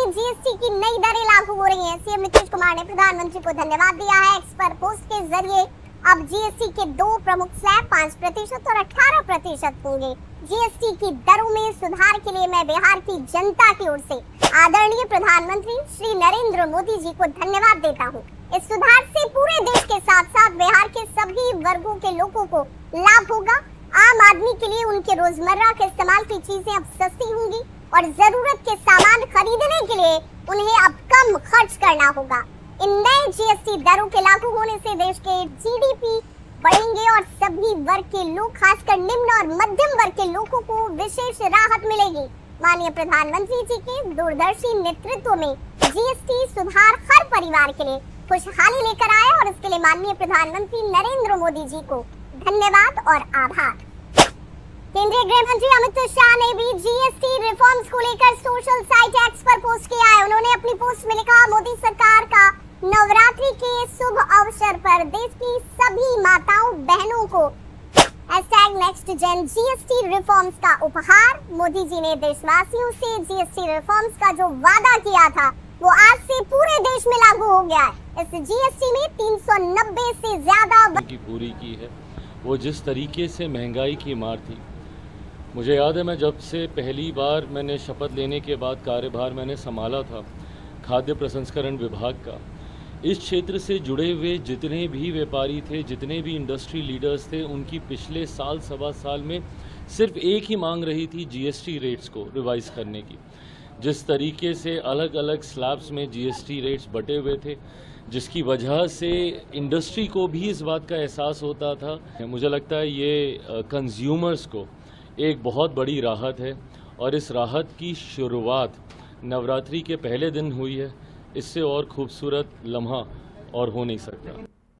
में जीएसटी की नई दरें लागू हो रही हैं। सीएम नीतीश कुमार ने प्रधानमंत्री को धन्यवाद दिया है। एक्स पर पोस्ट के जरिए अब जीएसटी के दो प्रमुख स्लैब 5% और 18% होंगे। जीएसटी की दरों में सुधार के लिए मैं बिहार की जनता की ओर से आदरणीय प्रधानमंत्री श्री नरेंद्र मोदी जी को धन्यवाद देता हूँ। इस सुधार से पूरे देश के साथ साथ बिहार के सभी वर्गों के लोगों को लाभ होगा। आम आदमी के लिए उनके रोजमर्रा के इस्तेमाल की चीजें अब सस्ती होंगी और जरूरत के सामान खरीदने के लिए उन्हें अब कम खर्च करना होगा। इन नए जीएसटी दरों के लागू होने से देश के जीडीपी बढ़ेंगे और सभी वर्ग के लोग, खासकर निम्न और मध्यम वर्ग के लोगों को विशेष राहत मिलेगी। माननीय प्रधानमंत्री जी के दूरदर्शी नेतृत्व में जीएसटी सुधार हर परिवार के लिए खुशहाली लेकर आए और इसके लिए माननीय प्रधानमंत्री नरेंद्र मोदी जी को धन्यवाद और आभार। केंद्रीय गृह मंत्री अमित शाह ने भी जीएसटी रिफॉर्म्स को लेकर सोशल साइट एक्स पर पोस्ट किया है। उन्होंने अपनी पोस्ट में लिखा, मोदी सरकार का नवरात्रि के शुभ अवसर पर देश की सभी माताओं बहनों को नेक्स्ट जेन जीएसटी रिफॉर्म्स का उपहार। मोदी जी ने देशवासियों से जीएसटी रिफॉर्म्स का जो वादा किया था वो आज से पूरे देश में लागू हो गया है। इस जीएसटी में 390 से ज्यादा की पूरी की है। वो जिस तरीके से महंगाई की मार थी, मुझे याद है मैं जब से पहली बार मैंने शपथ लेने के बाद कार्यभार मैंने संभाला था खाद्य प्रसंस्करण विभाग का, इस क्षेत्र से जुड़े हुए जितने भी व्यापारी थे, जितने भी इंडस्ट्री लीडर्स थे, उनकी पिछले साल सवा साल में सिर्फ एक ही मांग रही थी जीएसटी रेट्स को रिवाइज करने की। जिस तरीके से अलग अलग स्लैब्स में जीएसटी रेट्स बटे हुए थे, जिसकी वजह से इंडस्ट्री को भी इस बात का एहसास होता था। मुझे लगता है ये कंज्यूमर्स को एक बहुत बड़ी राहत है और इस राहत की शुरुआत नवरात्रि के पहले दिन हुई है। इससे और खूबसूरत लम्हा और हो नहीं सकता।